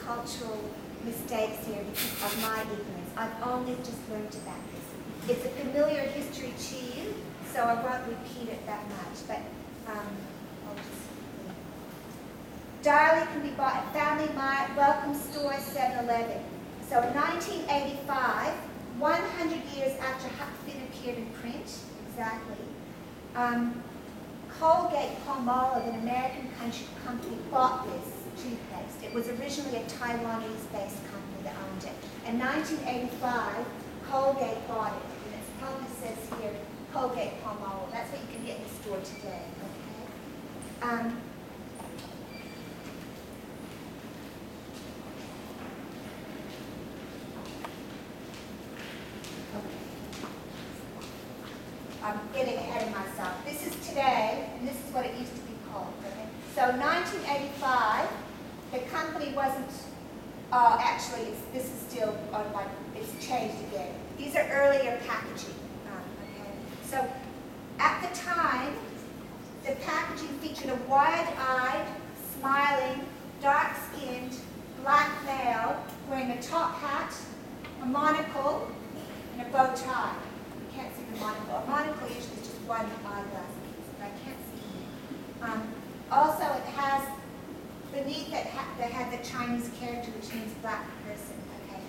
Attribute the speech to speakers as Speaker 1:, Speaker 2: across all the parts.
Speaker 1: cultural mistakes here because of my ignorance. I've only just learned about this. It's a familiar history to you, so I won't repeat it that much, but I'll just... Darley can be bought at Family Mart, Welcome Store, 7-Eleven. So in 1985, 100 years after Huck Finn appeared in print, exactly, Colgate-Palmolive, an American company, bought this toothpaste. It was originally a Taiwanese-based company that owned it. In 1985, Colgate bought it, and it probably says here, Colgate-Palmolive. That's what you can get in the store today, okay? I'm getting ahead of myself. This is today, and this is what it used to be called. Okay? So 1985, the company wasn't, actually, this is still on my, it's changed again. These are earlier packaging. Okay? So at the time, the packaging featured a wide-eyed, smiling, dark-skinned, black male wearing a top hat, a monocle, and a bow tie. Can't see the monocle. A monocle usually is just one eyeglass piece, but I can't see it. Also, it has, beneath it, they had the Chinese character, which means black person. Okay.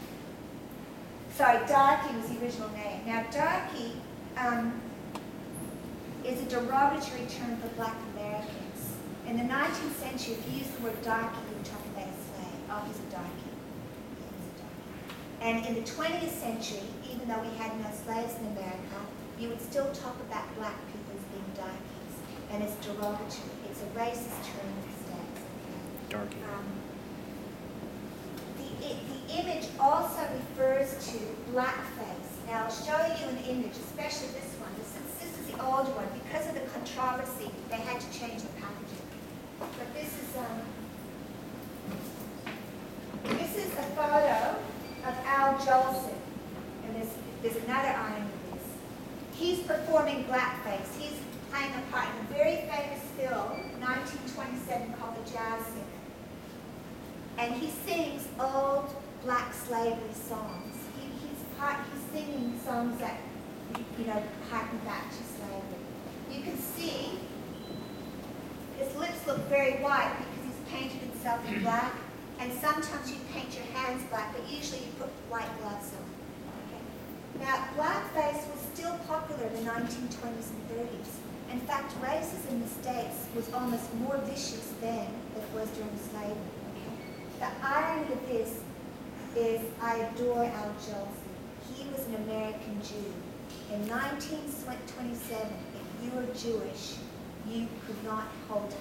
Speaker 1: Sorry, darky was the original name. Now, darky is a derogatory term for black Americans. In the 19th century, if you use the word darky, you were talking about a slave. Oh, he's a darky. And in the 20th century, even though we had no slaves in America, you would still talk about black people as being darkies. And it's derogatory. It's a racist term these days.
Speaker 2: Darky.
Speaker 1: The image also refers to blackface. Now, I'll show you an image, especially this one. This is the older one. Because of the controversy, they had to change the packaging. But this is a photo of Al Jolson, and there's another irony to this. He's performing blackface. He's playing a part in a very famous film, 1927, called The Jazz Singer. And he sings old black slavery songs. He's singing songs that, harken back to slavery. You can see his lips look very white because he's painted himself in black. And sometimes you paint your hands black, but usually you put white gloves on. Okay. Now, blackface was still popular in the 1920s and 30s. In fact, racism in the States was almost more vicious then than it was during slavery. Okay. The irony of this is I adore Al Jolson. He was an American Jew. In 1927, if you were Jewish, you could not hold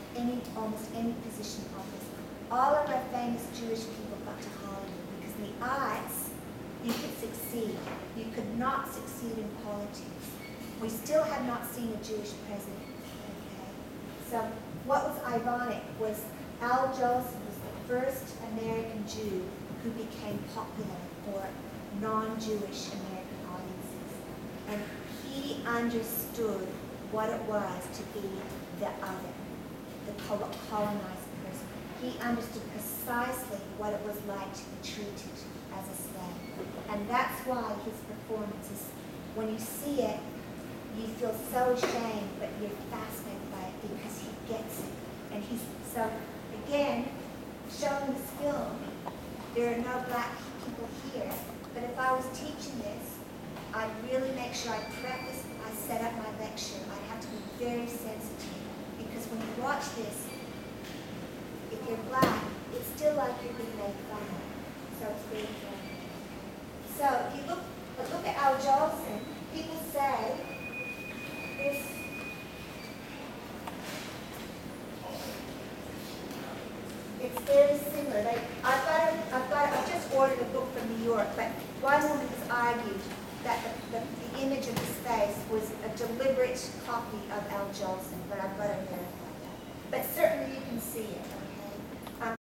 Speaker 1: almost any position in office. All of our famous Jewish people got to Hollywood because in the arts, you could succeed. You could not succeed in politics. We still have not seen a Jewish president. Okay? So what was ironic was Al Jolson was the first American Jew who became popular for non-Jewish American audiences. And he understood what it was to be the other, the colonized person. He understood precisely what it was like to be treated as a slave. And that's why his performances, when you see it, you feel so ashamed, but you're fascinated by it because he gets it. And so again, showing this film, there are no black people here, but if I was teaching this, I'd really make sure I set up my lecture. I'd have to be very sensitive because when you watch this, if you're black, it's still like you're being made fun of. So it's very funny. So if you look at Al Jolson, people say this. It's very similar. Like I've just ordered a book from New York, but one woman has argued that the image of his face was a deliberate copy of Al Jolson, but I've got to verify that. But certainly you can see it.